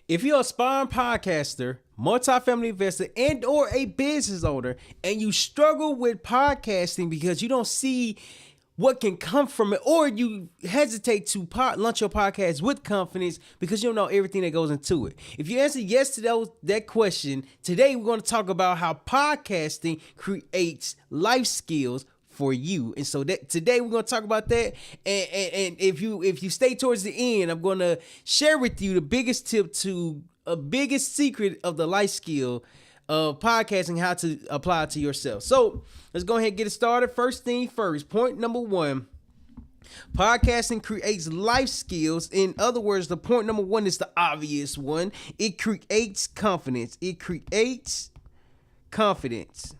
If you're a aspiring podcaster, multifamily investor, and or a business owner, and you struggle with podcasting because you don't see what can come from it, or you hesitate to launch your podcast with confidence because you don't know everything that goes into it. If you answer yes to that question, today we're going to talk about how podcasting creates life skills for you. And so that today we're going to talk about that. And if you stay towards the end, I'm going to share with you the biggest tip to a biggest secret of the life skill of podcasting, how to apply it to yourself. So let's go ahead and get it started. First thing first, point number one, podcasting creates life skills. In other words, the point number one is the obvious one. It creates confidence. It creates confidence.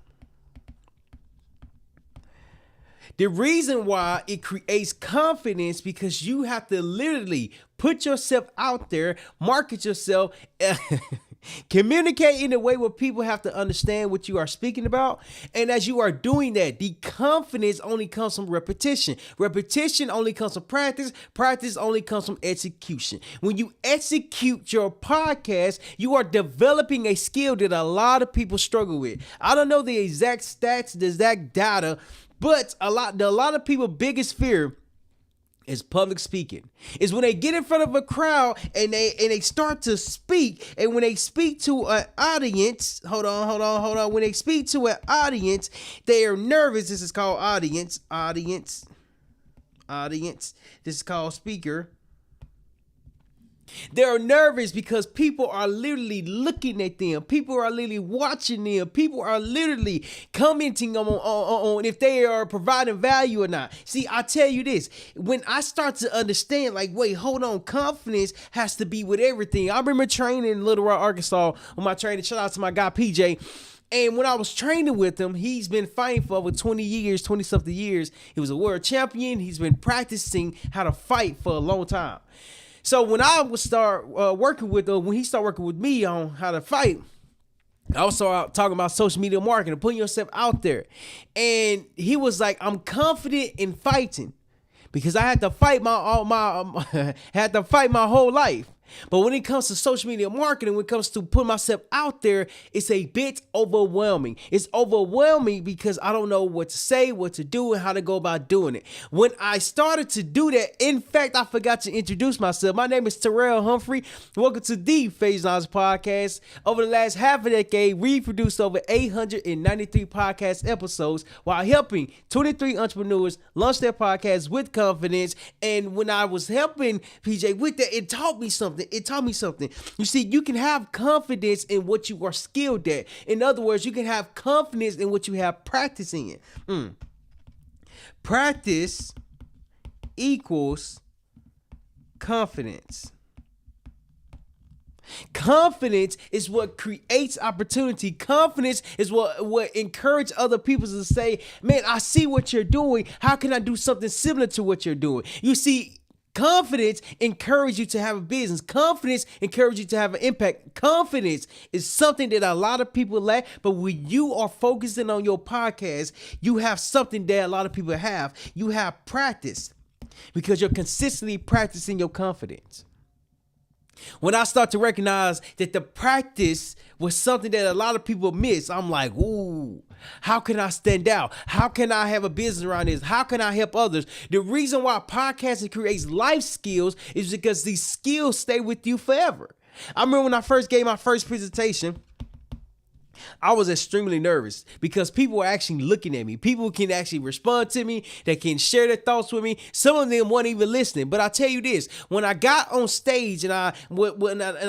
The reason why it creates confidence because you have to literally put yourself out there, market yourself, communicate in a way where people have to understand what you are speaking about. And as you are doing that, the confidence only comes from repetition. Repetition only comes from practice. Practice only comes from execution. When you execute your podcast, you are developing a skill that a lot of people struggle with. I don't know the exact stats, the exact data, but a lot of people's biggest fear is public speaking. Is when they get in front of a crowd and they start to speak, and when they speak to an audience, hold on. When they speak to an audience, they are nervous. This is called audience. This is called speaker. They're nervous because people are literally looking at them. People are literally watching them. People are literally commenting on if they are providing value or not. See, I tell you this, when I start to understand, like, wait, hold on, confidence has to be with everything. I remember training in Little Rock, Arkansas with my trainer. Shout out to my guy, PJ. And when I was training with him, he's been fighting for over 20-something years. He was a world champion. He's been practicing how to fight for a long time. So when I would start working with when he started working with me on how to fight, I was talking about social media marketing, putting yourself out there. And he was like, I'm confident in fighting because I had to fight had to fight my whole life. But when it comes to social media marketing, when it comes to putting myself out there, it's a bit overwhelming. It's overwhelming because I don't know what to say, what to do, and how to go about doing it. When I started to do that, in fact, I forgot to introduce myself. My name is Terryl Humphrey. Welcome to the Phase Knowledge Podcast. Over the last half a decade, we produced over 893 podcast episodes while helping 23 entrepreneurs launch their podcasts with confidence. And when I was helping PJ with that, it taught me something. You see, you can have confidence in what you are skilled at. In other words, you can have confidence in what you have practice in. Practice equals confidence. Confidence is what creates opportunity. Confidence is what encourages other people to say, man, I see what you're doing. How can I do something similar to what you're doing? You see, confidence encourages you to have a business. Confidence encourages you to have an impact. Confidence is something that a lot of people lack, but when you are focusing on your podcast, you have something that a lot of people have. You have practice because you're consistently practicing your confidence. When I start to recognize that the practice was something that a lot of people miss, I'm like, ooh, how can I stand out? How can I have a business around this? How can I help others? The reason why podcasting creates life skills is because these skills stay with you forever. I remember when I first gave my first presentation, I was extremely nervous because people were actually looking at me. People can actually respond to me. They can share their thoughts with me. Some of them weren't even listening. But I tell you this, when I got on stage and I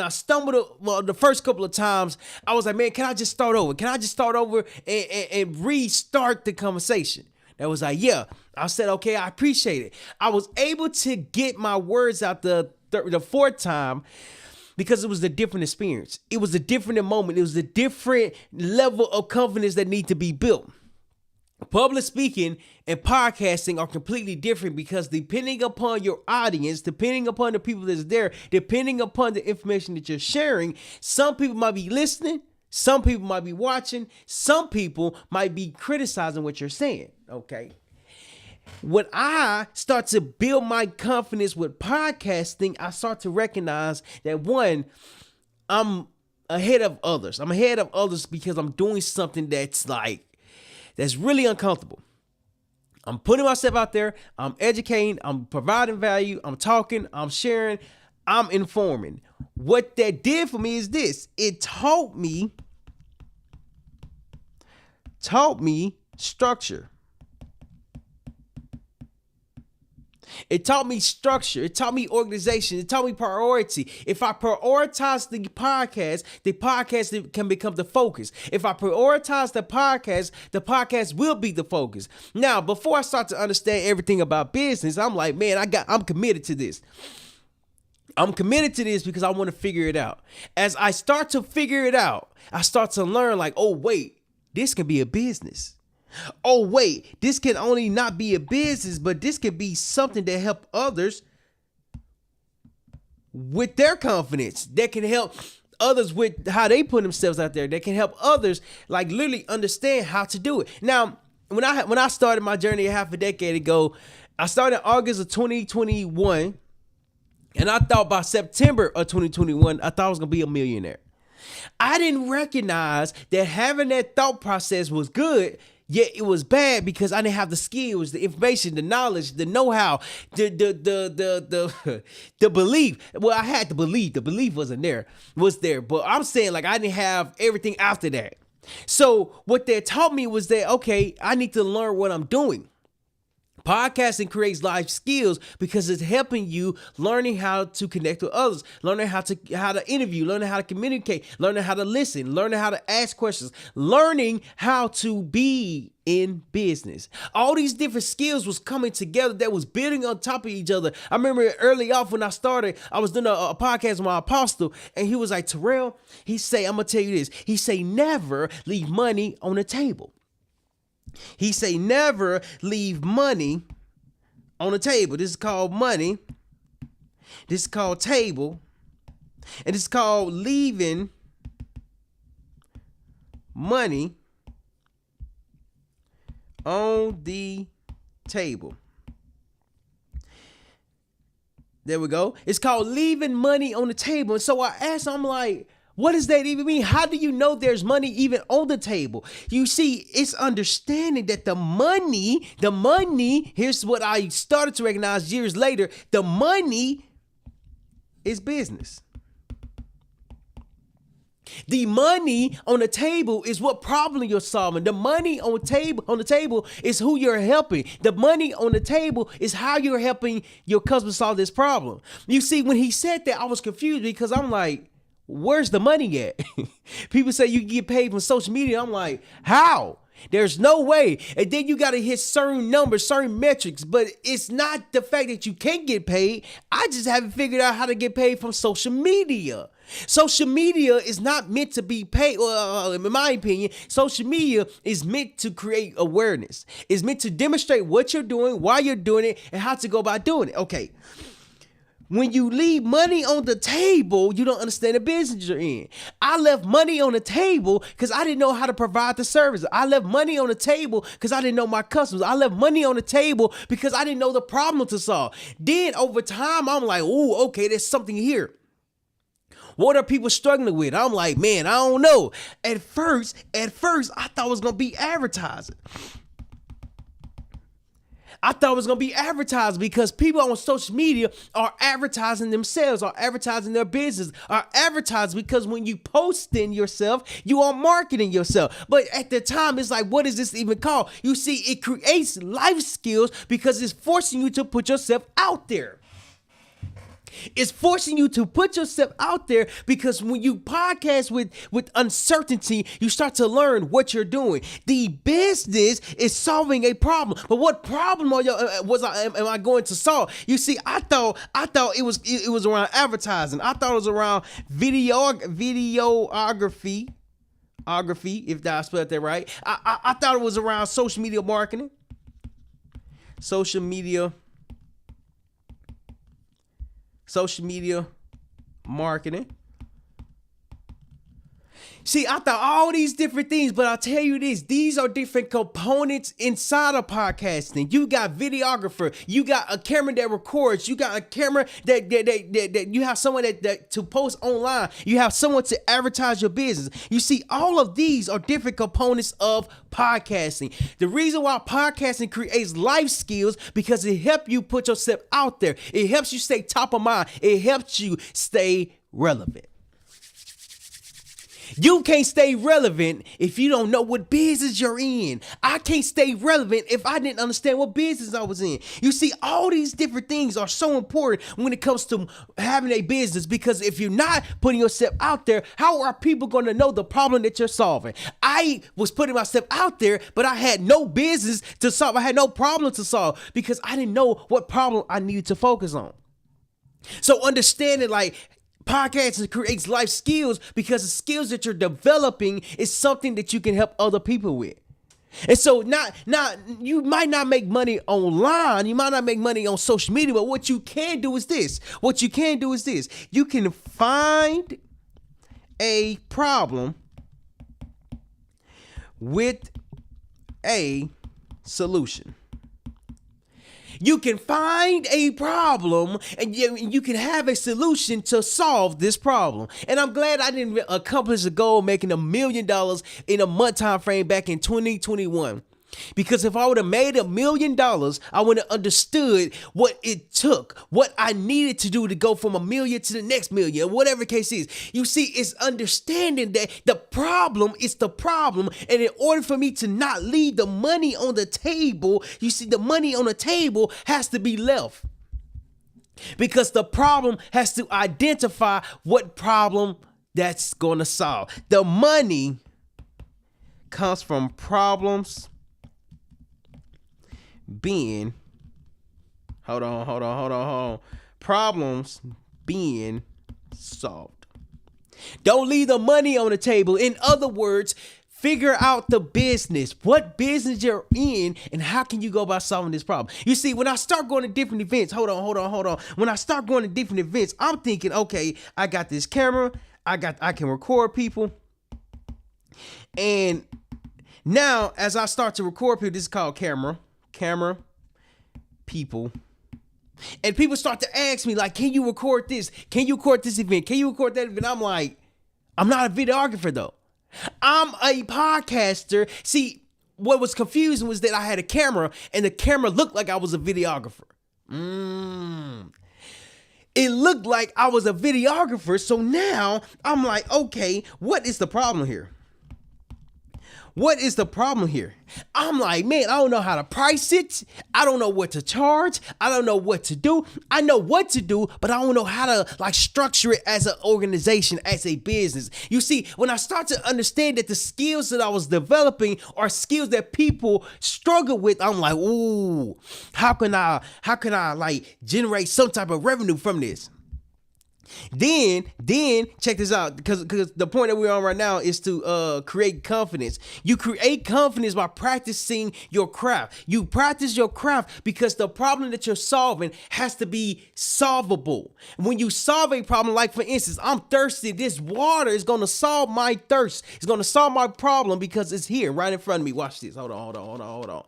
stumbled the first couple of times, I was like, man, can I just start over? Can I just start over and restart the conversation? That was like, yeah. I said, okay, I appreciate it. I was able to get my words out the fourth time because it was a different experience. It was a different moment. It was a different level of confidence that need to be built. Public speaking and podcasting are completely different because depending upon your audience, depending upon the people that's there, depending upon the information that you're sharing, some people might be listening, some people might be watching, some people might be criticizing what you're saying, okay? When I start to build my confidence with podcasting, I start to recognize that one, I'm ahead of others. I'm ahead of others because I'm doing something that's really uncomfortable. I'm putting myself out there. I'm educating. I'm providing value. I'm talking. I'm sharing. I'm informing. What that did for me is this. It taught me structure. It taught me structure. It taught me organization. It taught me priority. If I prioritize the podcast can become the focus. If I prioritize the podcast will be the focus. Now, before I start to understand everything about business, I'm like, man, I'm committed to this. I'm committed to this because I want to figure it out. As I start to figure it out, I start to learn like, oh, wait, this can be a business. Oh, wait, this can only not be a business, but this can be something that help others with their confidence. That can help others with how they put themselves out there. That can help others like literally understand how to do it. Now, when I started my journey half a decade ago, I started in August of 2021, and I thought by September of 2021, I thought I was going to be a millionaire. I didn't recognize that having that thought process was good, yet it was bad because I didn't have the skills, the information, the knowledge, the know-how, the belief. Well, I had the belief. The belief wasn't there. But I'm saying like I didn't have everything after that. So what they taught me was that, okay, I need to learn what I'm doing. Podcasting creates life skills because it's helping you learning how to connect with others, learning how to interview, learning how to communicate, learning how to listen, learning how to ask questions, learning how to be in business. All these different skills was coming together that was building on top of each other. I remember early off when I started, I was doing a podcast with my apostle, and he was like, Terrell, he say, I'm going to tell you this. He say, never leave money on the table. He say never leave money on the table. This is called money. This is called table. And this is called leaving money on the table. There we go. It's called leaving money on the table. And so I asked him, I'm like, what does that even mean? How do you know there's money even on the table? You see, it's understanding that the money, here's what I started to recognize years later, the money is business. The money on the table is what problem you're solving. The money on the table is who you're helping. The money on the table is how you're helping your customer solve this problem. You see, when he said that, I was confused because I'm like, where's the money at? People say you can get paid from social media. I'm like, how? There's no way. And then you got to hit certain numbers, certain metrics, but it's not the fact that you can't get paid. I just haven't figured out how to get paid from social media. Social media is not meant to be paid. In my opinion, social media is meant to create awareness. It's meant to demonstrate what you're doing, why you're doing it, and how to go about doing it. Okay. When you leave money on the table, you don't understand the business you're in. I left money on the table because I didn't know how to provide the service. I left money on the table because I didn't know my customers. I left money on the table because I didn't know the problem to solve. Then over time, I'm like, oh, okay, there's something here. What are people struggling with? I'm like, man, I don't know. At first, I thought it was going to be advertising. I thought it was going to be advertised because people on social media are advertising themselves, are advertising their business, are advertising because when you post in yourself, you are marketing yourself. But at the time, it's like, what is this even called? You see, it creates life skills because it's forcing you to put yourself out there. It's forcing you to put yourself out there because when you podcast with uncertainty, you start to learn what you're doing. The business is solving a problem, but what problem am I going to solve? You see, I thought it was around advertising. I thought it was around videography, if I spelled that right. I thought it was around social media marketing, social media marketing. See, I thought all these different things, but I'll tell you this, these are different components inside of podcasting. You got videographer, you got a camera that records, you got a camera that you have someone that to post online, you have someone to advertise your business. You see, all of these are different components of podcasting. The reason why podcasting creates life skills, because it helps you put yourself out there. It helps you stay top of mind. It helps you stay relevant. You can't stay relevant if you don't know what business you're in. I can't stay relevant if I didn't understand what business I was in. You see, all these different things are so important when it comes to having a business, because if you're not putting yourself out there, how are people going to know the problem that you're solving? I was putting myself out there, but I had no business to solve. I had no problem to solve because I didn't know what problem I needed to focus on. So understanding, like, podcasting creates life skills, because the skills that you're developing is something that you can help other people with. And so not you might not make money online, you might not make money on social media, but what you can do is this. You can find a problem with a solution. You can find a problem and you can have a solution to solve this problem. And I'm glad I didn't accomplish the goal making $1 million in a month time frame back in 2021. Because if I would have made $1 million, I would have understood what it took, what I needed to do to go from $1 million to the next million, whatever the case is. You see, it's understanding that the problem is the problem. And in order for me to not leave the money on the table, you see, the money on the table has to be left. Because the problem has to identify what problem that's going to solve. The money comes from problems being problems being solved. Don't leave the money on the table. In other words, figure out the business, what business you're in, and how can you go about solving this problem. You see, when I start going to different events, hold on. When I start going to different events, I'm thinking, okay, I got this camera, I can record people. And now as I start to record people, this is called camera people, and people start to ask me, like, can you record this? Can you record this event? Can you record that event? I'm like, I'm not a videographer though. I'm a podcaster. See, what was confusing was that I had a camera and the camera looked like I was a videographer. It looked like I was a videographer. So now I'm like, okay, what is the problem here? What is the problem here? I'm like, man, I don't know how to price it. I don't know what to charge. I don't know what to do. I know what to do, but I don't know how to like structure it as an organization, as a business. You see, when I start to understand that the skills that I was developing are skills that people struggle with, I'm like, ooh, how can I like generate some type of revenue from this? Then check this out, because the point that we're on right now is to create confidence. You create confidence by practicing your craft. You practice your craft because the problem that you're solving has to be solvable. When you solve a problem, like for instance, I'm thirsty. This water is going to solve my thirst. It's going to solve my problem because it's here right in front of me. Watch this. Hold on.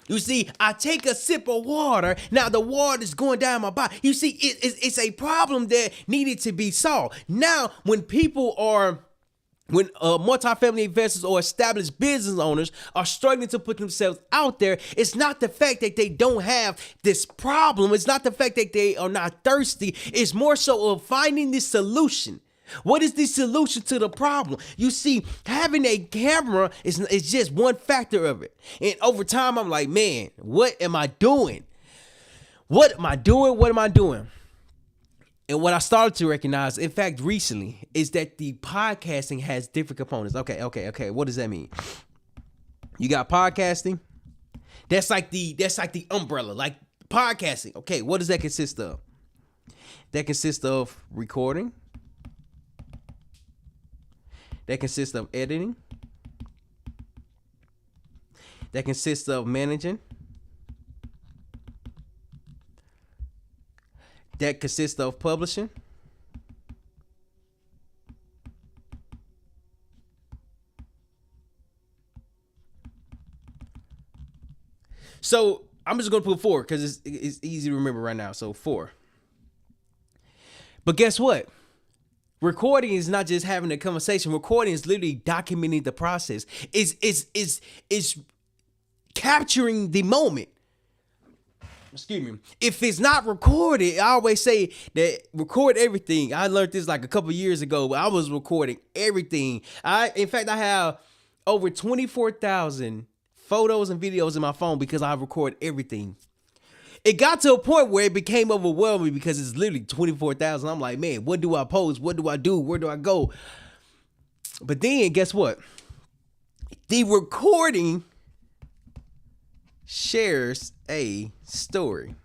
You see, I take a sip of water. Now the water is going down my body. You see, it's a problem that needed to be solved. Now, when multifamily investors or established business owners are struggling to put themselves out there, it's not the fact that they don't have this problem. It's not the fact that they are not thirsty. It's more so of finding this solution. What is the solution to the problem? You see, having a camera is just one factor of it. And over time, I'm like, man, what am I doing? What am I doing? And what I started to recognize, in fact, recently, is that the podcasting has different components. Okay. What does that mean? You got podcasting. That's like the umbrella, like podcasting. Okay, what does that consist of? That consists of recording. That consists of editing. That consists of managing. That consists of publishing. So I'm just gonna put 4 because it's easy to remember right now. So 4. But guess what? Recording is not just having a conversation. Recording is literally documenting the process. Is capturing the moment. Excuse me. If it's not recorded, I always say that record everything. I learned this like a couple years ago, but I was recording everything. In fact, I have over 24,000 photos and videos in my phone because I record everything. It got to a point where it became overwhelming because it's literally 24,000. I'm like, man, what do I post? What do I do? Where do I go? But then guess what? The recording shares a story.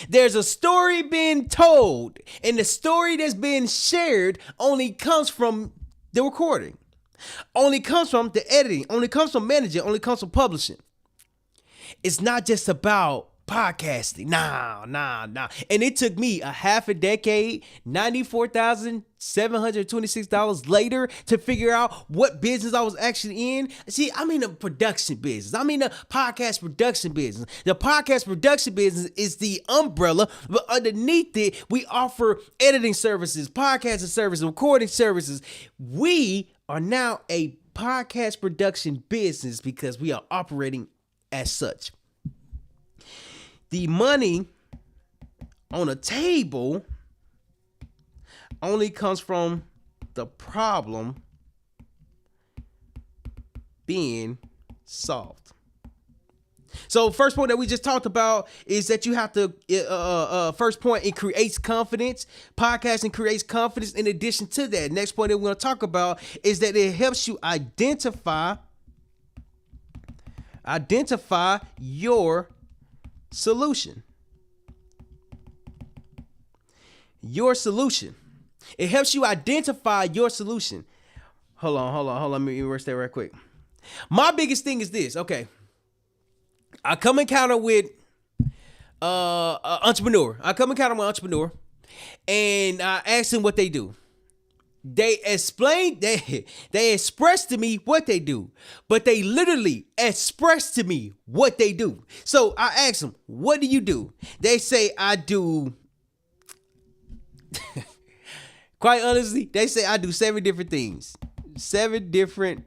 There's a story being told, and the story that's being shared only comes from the recording, only comes from the editing, only comes from managing, only comes from publishing. It's not just about podcasting. Nah. And it took me a half a decade, $94,726 later to figure out what business I was actually in. See, I'm in a production business. I'm in a podcast production business. The podcast production business is the umbrella, but underneath it, we offer editing services, podcasting services, recording services. We are now a podcast production business because we are operating as such. The money on a table only comes from the problem being solved. So first point that we just talked about is that you have to, first point, it creates confidence. Podcasting creates confidence. In addition to that, next point that we're going to talk about is that it helps you identify your solution. Your solution. It helps you identify your solution. Hold on. Let me reverse that right quick. My biggest thing is this. Okay. I come encounter with an entrepreneur. And I ask them what they do. They express to me what they do, but they literally express to me what they do. So I ask them, what do you do? They say, I do, quite honestly, they say I do 7 different things. 7 different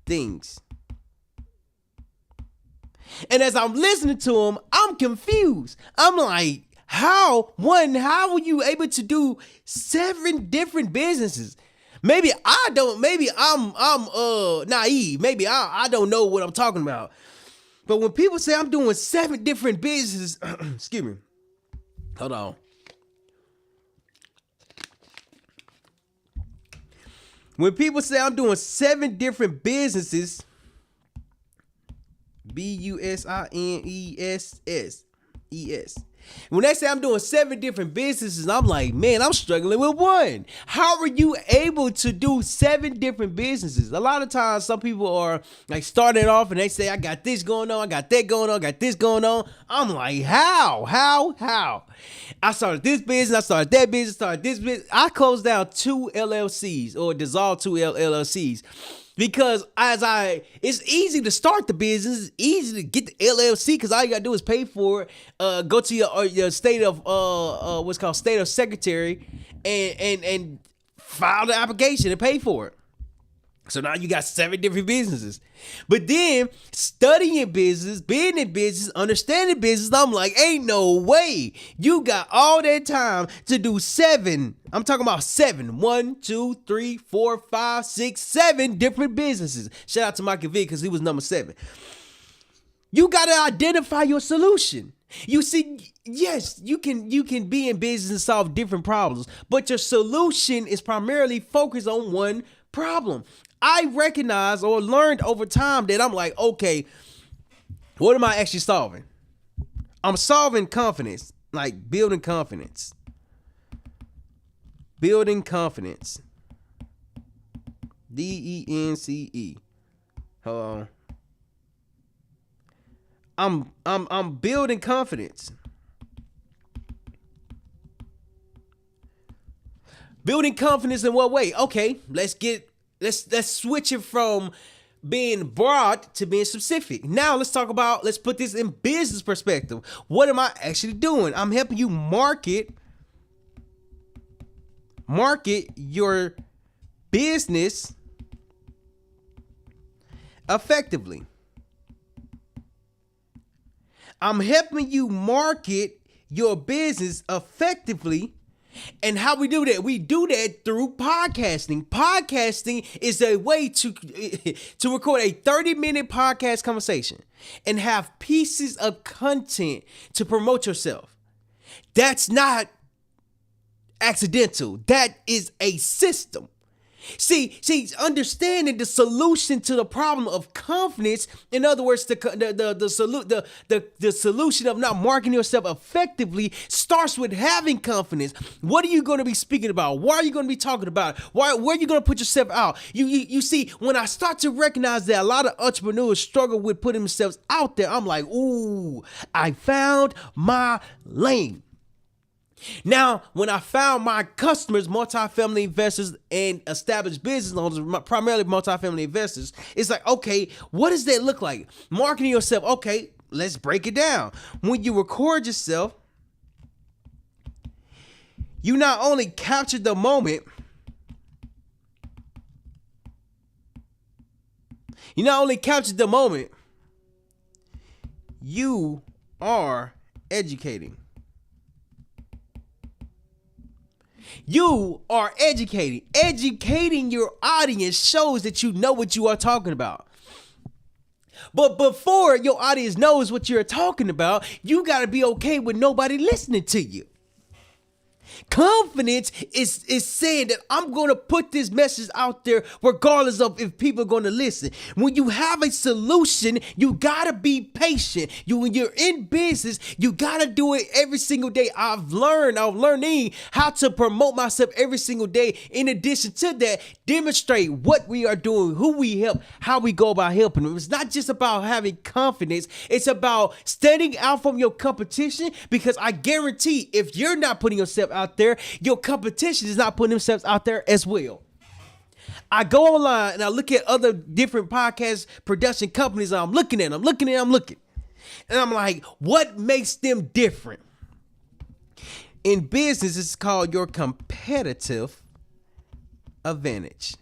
things. And as I'm listening to them, I'm confused. I'm like, How were you able to do 7 different businesses? Maybe I'm naive. Maybe I don't know what I'm talking about. But when people say I'm doing 7 different businesses, excuse me. Hold on. When people say I'm doing 7 different businesses, business. When they say I'm doing 7 different businesses, I'm like, man, I'm struggling with one. How are you able to do 7 different businesses? A lot of times, some people are like starting off and they say, I got this going on, I got that going on, I got this going on. I'm like, how? I started this business, I started that business, started this business. I closed down 2 LLCs or dissolved 2 LLCs. Because it's easy to start the business, it's easy to get the LLC because all you gotta do is pay for it. Go to your state of what's called state of secretary and file the application and pay for it. So now you got 7 different businesses. But then studying business, being in business, understanding business, I'm like, ain't no way you got all that time to do 7. I'm talking about 7. 1, 2, 3, 4, 5, 6, 7 different businesses. Shout out to Michael Vick because he was number 7. You got to identify your solution. You see, yes, you can be in business and solve different problems, but your solution is primarily focused on one problem. I recognize or learned over time that I'm like, okay, what am I actually solving? I'm solving confidence, like building confidence. Building confidence. DENCE. Hold on. I'm building confidence. Building confidence in what way? Okay, let's switch it from being broad to being specific. Now let's put this in business perspective. What am I actually doing? I'm helping you market your business effectively. I'm helping you market your business effectively. And how we do that? We do that through podcasting. Podcasting is a way to record a 30-minute podcast conversation and have pieces of content to promote yourself. That's not accidental. That is a system. See, understanding the solution to the problem of confidence. In other words, the solution of not marketing yourself effectively starts with having confidence. What are you going to be speaking about? Why are you going to be talking about? Where are you going to put yourself out? You see, when I start to recognize that a lot of entrepreneurs struggle with putting themselves out there, I'm like, ooh, I found my lane. Now, when I found my customers, multifamily investors and established business owners, primarily multifamily investors, it's like, okay, what does that look like? Marketing yourself. Okay, let's break it down. When you record yourself, you not only capture the moment, you are educating. You are educating. Educating your audience shows that you know what you are talking about. But before your audience knows what you're talking about, you got to be okay with nobody listening to you. Confidence is saying that I'm going to put this message out there regardless of if people are going to listen. When you have a solution, you got to be patient. When you're in business, you got to do it every single day. I'm learning how to promote myself every single day. In addition to that, demonstrate what we are doing, who we help, how we go about helping them. It's not just about having confidence. It's about standing out from your competition, because I guarantee if you're not putting yourself out there, your competition is not putting themselves out there as well. I go online and I look at other different podcast production companies, and I'm looking. And I'm like, what makes them different? In business, it's called your competitive advantage.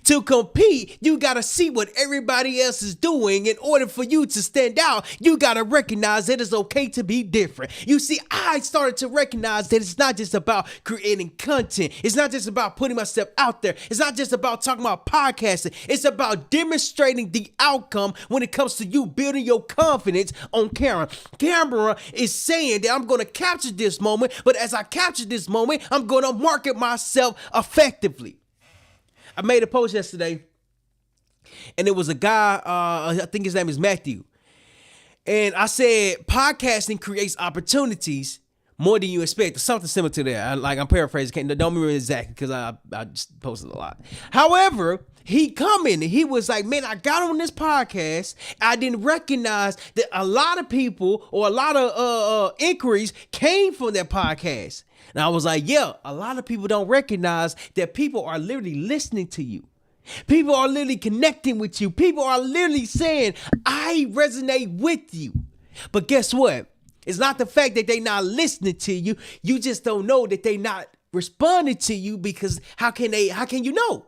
To compete, you got to see what everybody else is doing. In order for you to stand out, you got to recognize that it's okay to be different. You see, I started to recognize that it's not just about creating content. It's not just about putting myself out there. It's not just about talking about podcasting. It's about demonstrating the outcome when it comes to you building your confidence on camera. Camera is saying that I'm going to capture this moment, but as I capture this moment, I'm going to market myself effectively. I made a post yesterday, and it was a guy, I think his name is Matthew. And I said, podcasting creates opportunities more than you expect, or something similar to that. I'm paraphrasing, don't remember exactly because I just posted a lot. However, he commented, he was like, man, I got on this podcast. I didn't recognize that a lot of people or a lot of inquiries came from that podcast. And I was like, yeah, a lot of people don't recognize that people are literally listening to you. People are literally connecting with you. People are literally saying, I resonate with you. But guess what? It's not the fact that they're not listening to you. You just don't know that they're not responding to you, because how can you know?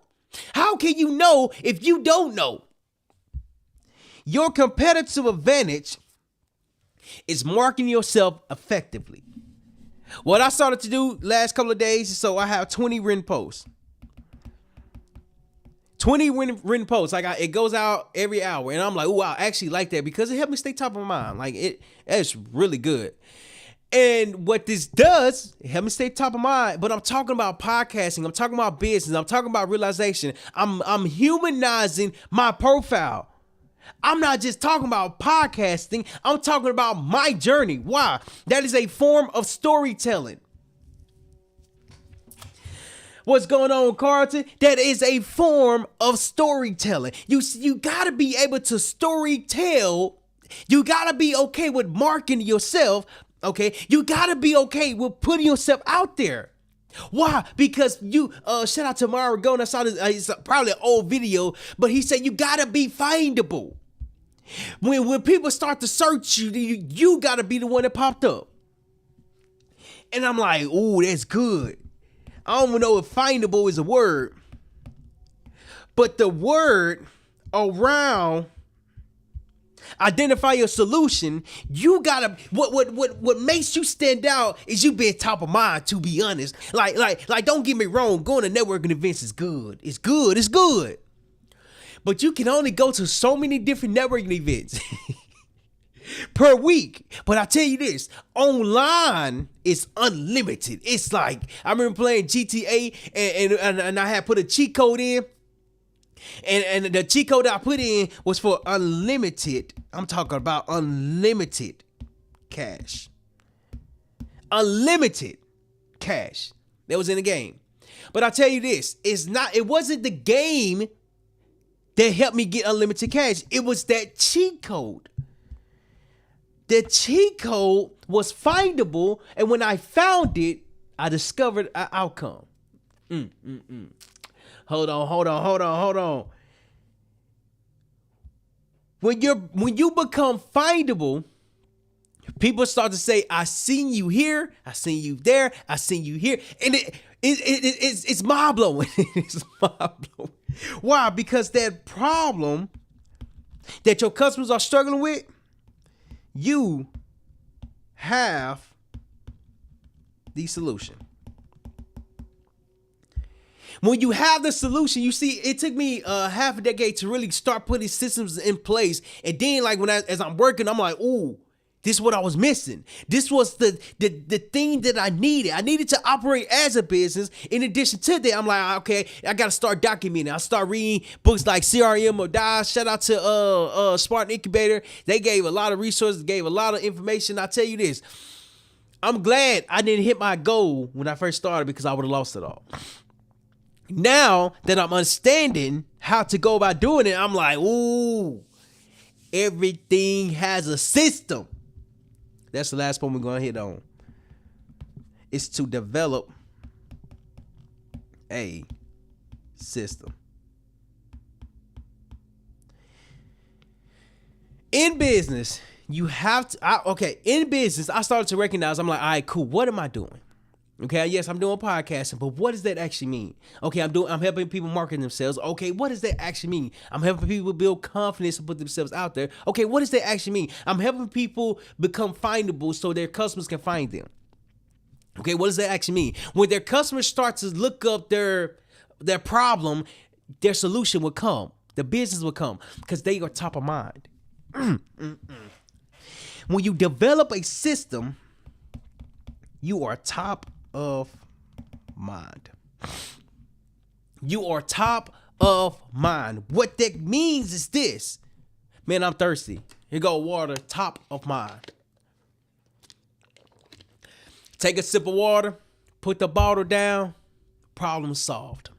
How can you know if you don't know? Your competitive advantage is marketing yourself effectively. What I started to do last couple of days, so I have 20 written posts. 20 written posts. It goes out every hour. And I'm like, oh, I actually like that because it helped me stay top of mind. It's really good. And what this does, it helps me stay top of mind. But I'm talking about podcasting. I'm talking about business. I'm talking about realization. I'm humanizing my profile. I'm not just talking about podcasting. I'm talking about my journey. Why? That is a form of storytelling. What's going on, Carlton? That is a form of storytelling. You got to be able to storytell. You got to be okay with marketing yourself. Okay. You got to be okay with putting yourself out there. Why? Because you shout out to Mara Gone. I saw this. It's probably an old video, but he said you gotta be findable. When people start to search you, you gotta be the one that popped up. And I'm like, ooh, that's good. I don't even know if findable is a word, but the word around identify your solution, you gotta what makes you stand out is you being top of mind, to be honest. Like don't get me wrong, going to networking events is good. It's good. But you can only go to so many different networking events per week. But I tell you this, online is unlimited. It's like, I remember playing GTA and I had put a cheat code in. And the cheat code that I put in was for unlimited. I'm talking about unlimited cash. Unlimited cash that was in the game. But I tell you this, it wasn't the game that helped me get unlimited cash. It was that cheat code. The cheat code was findable, and when I found it, I discovered an outcome. Hold on. When you become findable, people start to say, I seen you here, I seen you there, I seen you here. And it's mind blowing. It's mind blowing. Why? Because that problem that your customers are struggling with, you have the solution. When you have the solution, you see, it took me half a decade to really start putting systems in place. And then, like, as I'm working, I'm like, ooh, this is what I was missing. This was the thing that I needed. I needed to operate as a business. In addition to that, I'm like, okay, I got to start documenting. I start reading books like CRM or Die. Shout out to Spartan Incubator. They gave a lot of resources, gave a lot of information. I tell you this, I'm glad I didn't hit my goal when I first started, because I would have lost it all. Now that I'm understanding how to go about doing it, I'm like, ooh, everything has a system. That's the last point we're going to hit on. It's to develop a system. In business, you have to, in business, I started to recognize, I'm like, all right, cool, what am I doing? Okay, yes, I'm doing podcasting, but what does that actually mean? Okay, I'm helping people market themselves. Okay, what does that actually mean? I'm helping people build confidence and put themselves out there. Okay, what does that actually mean? I'm helping people become findable so their customers can find them. Okay, what does that actually mean? When their customers start to look up their problem, their solution will come. The business will come because they are top of mind. When you develop a system, you are top of mind. You are top of mind. What that means is this. Man, I'm thirsty. Here go water, top of mind. Take a sip of water, put the bottle down, problem solved.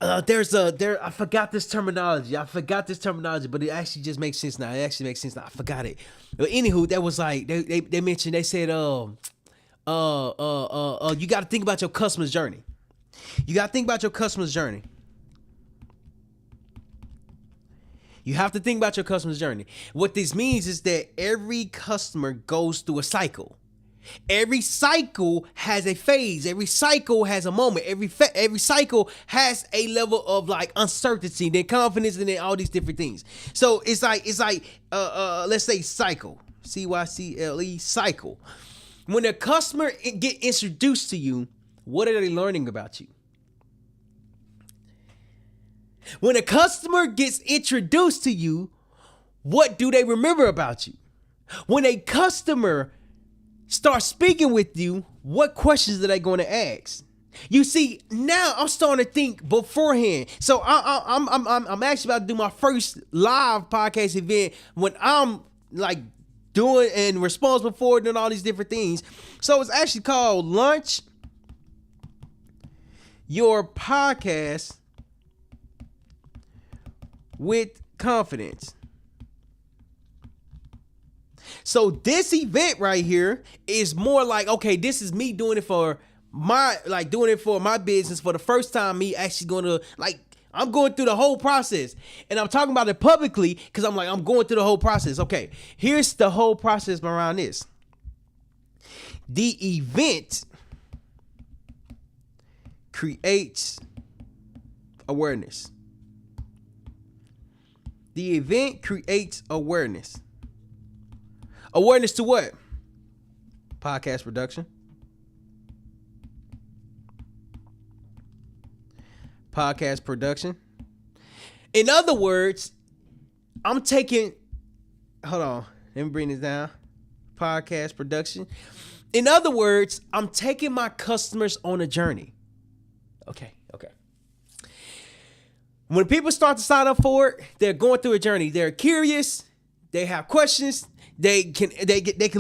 I forgot this terminology. But it actually just makes sense now. I forgot it. But anywho, that was like they mentioned. They said, you got to think about your customer's journey. You have to think about your customer's journey. What this means is that every customer goes through a cycle. Every cycle has a phase. Every cycle has a moment. Every cycle has a level of like uncertainty, then confidence, and then all these different things. So it's like let's say cycle, CYCLE, cycle. When a customer get introduced to you, what are they learning about you? When a customer gets introduced to you, what do they remember about you? When a customer start speaking with you, what questions are they going to ask? You see, now I'm starting to think beforehand. So I'm actually about to do my first live podcast event when I'm like doing and responsible for it and all these different things. So it's actually called Launch Your Podcast with Confidence. So this event right here is more like, okay, this is me doing it for my business for the first time. Me actually going to I'm going through the whole process, and I'm talking about it publicly because I'm going through the whole process. Okay, here's the whole process around this. The event creates awareness. The event creates awareness. Awareness to what? Podcast production. Podcast production. In other words, hold on, let me bring this down. Podcast production. In other words, I'm taking my customers on a journey. Okay. When people start to sign up for it, they're going through a journey. They're curious. They have questions. They can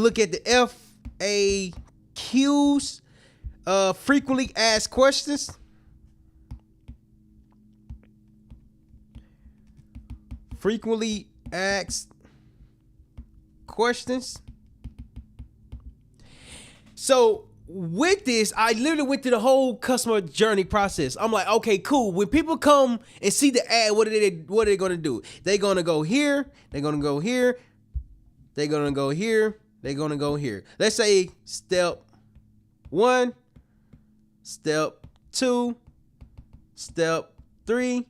look at the FAQs, frequently asked questions. Frequently asked questions. So with this, I literally went through the whole customer journey process. I'm like, okay, cool. When people come and see the ad, what are they gonna do? They're gonna go here. They're gonna go here. They're gonna go here. They're gonna go here. Let's say step 1, step 2, step 3,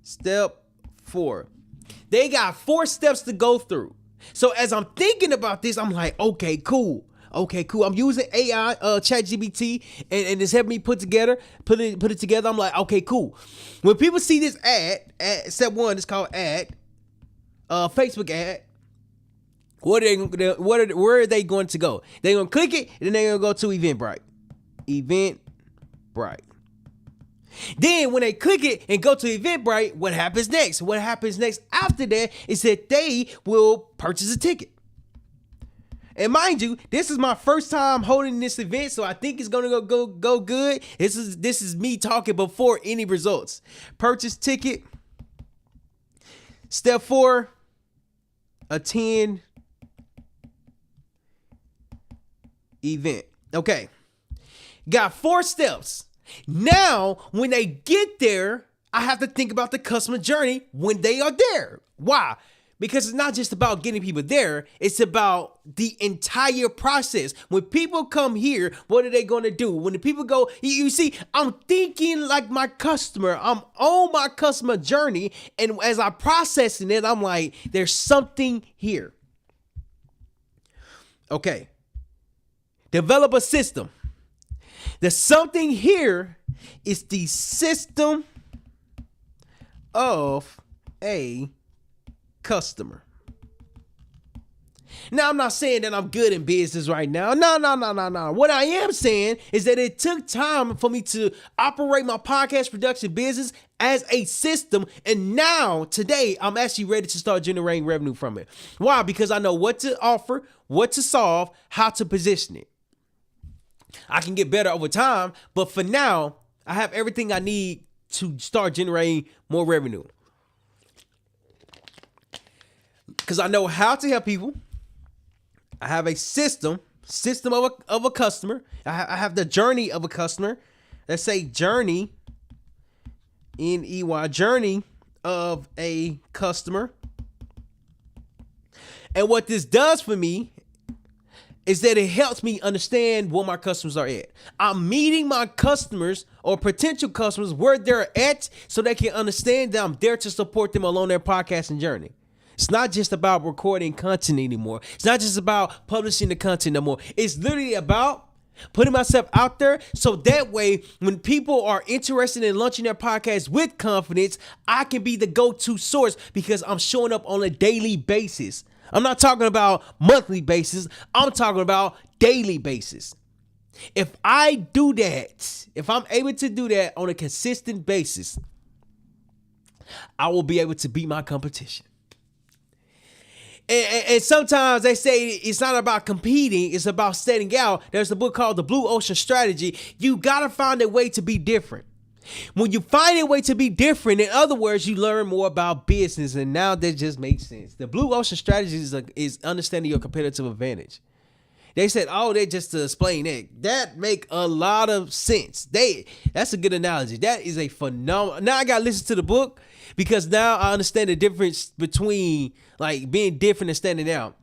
step 4. They got 4 steps to go through. So as I'm thinking about this, I'm like, okay, cool. I'm using AI, ChatGPT, and it's helping me put it together. I'm like, okay, cool. When people see this ad step 1, it's called ad, Facebook ad. Where are they going to go? They're gonna click it, and then they're gonna go to Eventbrite. Then when they click it and go to Eventbrite, what happens next? What happens next after that is that they will purchase a ticket. And mind you, this is my first time holding this event, so I think it's gonna go good. This is me talking before any results. Purchase ticket. Step 4, attend event. Okay, got 4 steps. Now, when they get there, I have to think about the customer journey when they are there. Why? Because it's not just about getting people there. It's about the entire process. When people come here, what are they going to do? When the people go, you see, I'm thinking like my customer. I'm on my customer journey. And as I'm processing it, I'm like, there's something here. Okay. Develop a system. The something here is the system of a customer. Now, I'm not saying that I'm good in business right now. No. What I am saying is that it took time for me to operate my podcast production business as a system. And now, today, I'm actually ready to start generating revenue from it. Why? Because I know what to offer, what to solve, how to position it. I can get better over time, but for now, I have everything I need to start generating more revenue. Because I know how to help people. I have a system of a customer. I have the journey of a customer. Let's say journey, N-E-Y, journey of a customer. And what this does for me is that it helps me understand where my customers are at. I'm meeting my customers or potential customers where they're at so they can understand that I'm there to support them along their podcasting journey. It's not just about recording content anymore. It's not just about publishing the content anymore. It's literally about putting myself out there so that way when people are interested in launching their podcast with confidence, I can be the go-to source because I'm showing up on a daily basis. I'm not talking about monthly basis. I'm talking about daily basis. If I do that, if I'm able to do that on a consistent basis, I will be able to beat my competition. And sometimes they say it's not about competing, it's about standing out. There's a book called The Blue Ocean Strategy. You got to find a way to be different. When you find a way to be different, in other words, you learn more about business, and now that just makes sense. The blue ocean strategy is understanding your competitive advantage. They said, oh, they just to explain that. That make a lot of sense. That's a good analogy. That is a phenomenal. Now I gotta listen to the book because now I understand the difference between like being different and standing out.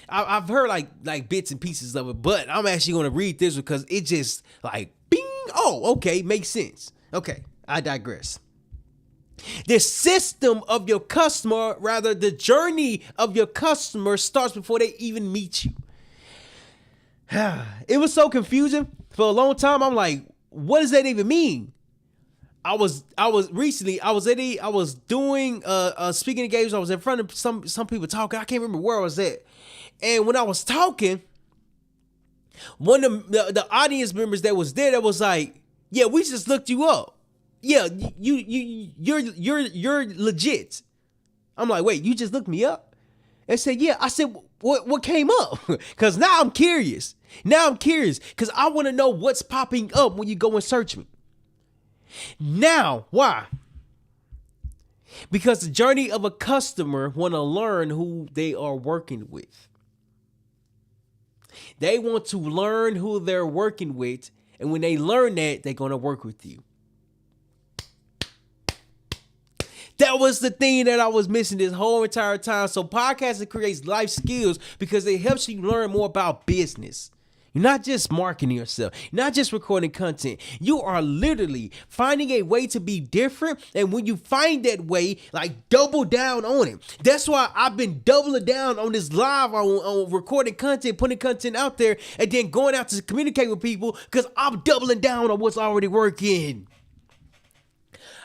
I've heard like bits and pieces of it, but I'm actually gonna read this because it just like bing. Oh, okay, makes sense. Okay, I digress. The system of your customer, rather the journey of your customer starts before they even meet you. It was so confusing for a long time. I'm like, what does that even mean? I was doing speaking engagements. I was in front of some people talking. I can't remember where I was at. And when I was talking, one of the audience members that was there that was like, yeah, we just looked you up. Yeah, you're legit. I'm like, wait, you just looked me up? And said, yeah. I said, what came up? Because now I'm curious. Because I want to know what's popping up when you go and search me. Now, why? Because the journey of a customer want to learn who they are working with. They want to learn who they're working with. And when they learn that, they're going to work with you. That was the thing that I was missing this whole entire time. So podcasting creates life skills because it helps you learn more about business. You're not just marketing yourself. You're not just recording content. You are literally finding a way to be different. And when you find that way, like double down on it. That's why I've been doubling down on this live on recording content, putting content out there, and then going out to communicate with people because I'm doubling down on what's already working.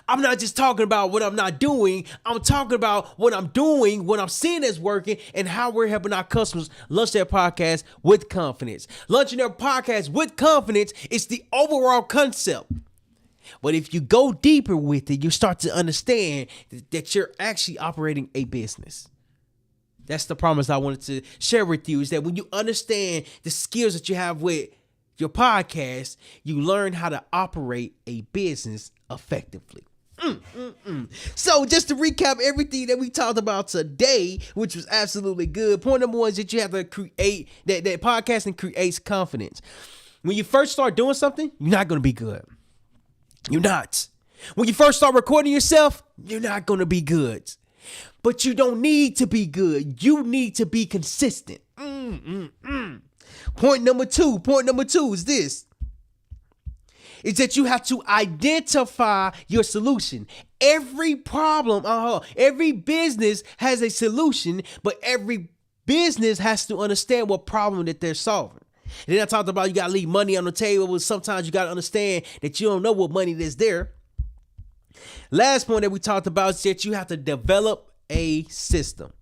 I'm not just talking about what I'm not doing. I'm talking about what I'm doing, what I'm seeing that's working, and how we're helping our customers launch their podcast with confidence. Launching their podcast with confidence is the overall concept. But if you go deeper with it, you start to understand that you're actually operating a business. That's the promise I wanted to share with you, is that when you understand the skills that you have with your podcast, you learn how to operate a business effectively. So just to recap everything that we talked about today, which was absolutely good. Point number one is that you have to create that podcasting creates confidence. When you first start doing something, you're not going to be good. You're not. When you first start recording yourself, you're not going to be good. But you don't need to be good. You need to be consistent. Point number two is this. Is that you have to identify your solution. Every problem, every business has a solution, but every business has to understand what problem that they're solving. And then I talked about you got to leave money on the table, but sometimes you got to understand that you don't know what money is there. Last point that we talked about is that you have to develop a system.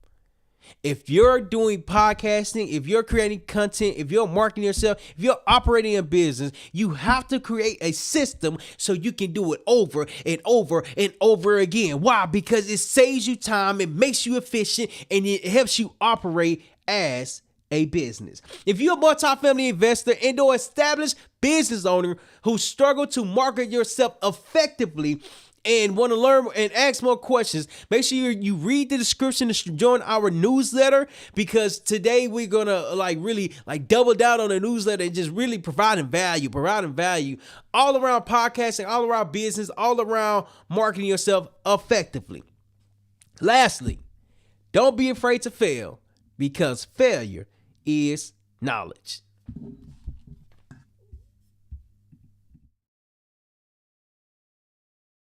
If you're doing podcasting, if you're creating content, if you're marketing yourself, if you're operating a business, you have to create a system so you can do it over and over and over again. Why? Because it saves you time, it makes you efficient, and it helps you operate as a business. If you're a multi-family investor and or established business owner who struggle to market yourself effectively and want to learn and ask more questions, make sure you read the description to join our newsletter, because today we're gonna really double down on the newsletter and just really providing value all around podcasting, all around business, all around marketing yourself effectively. Lastly, don't be afraid to fail, because failure is knowledge.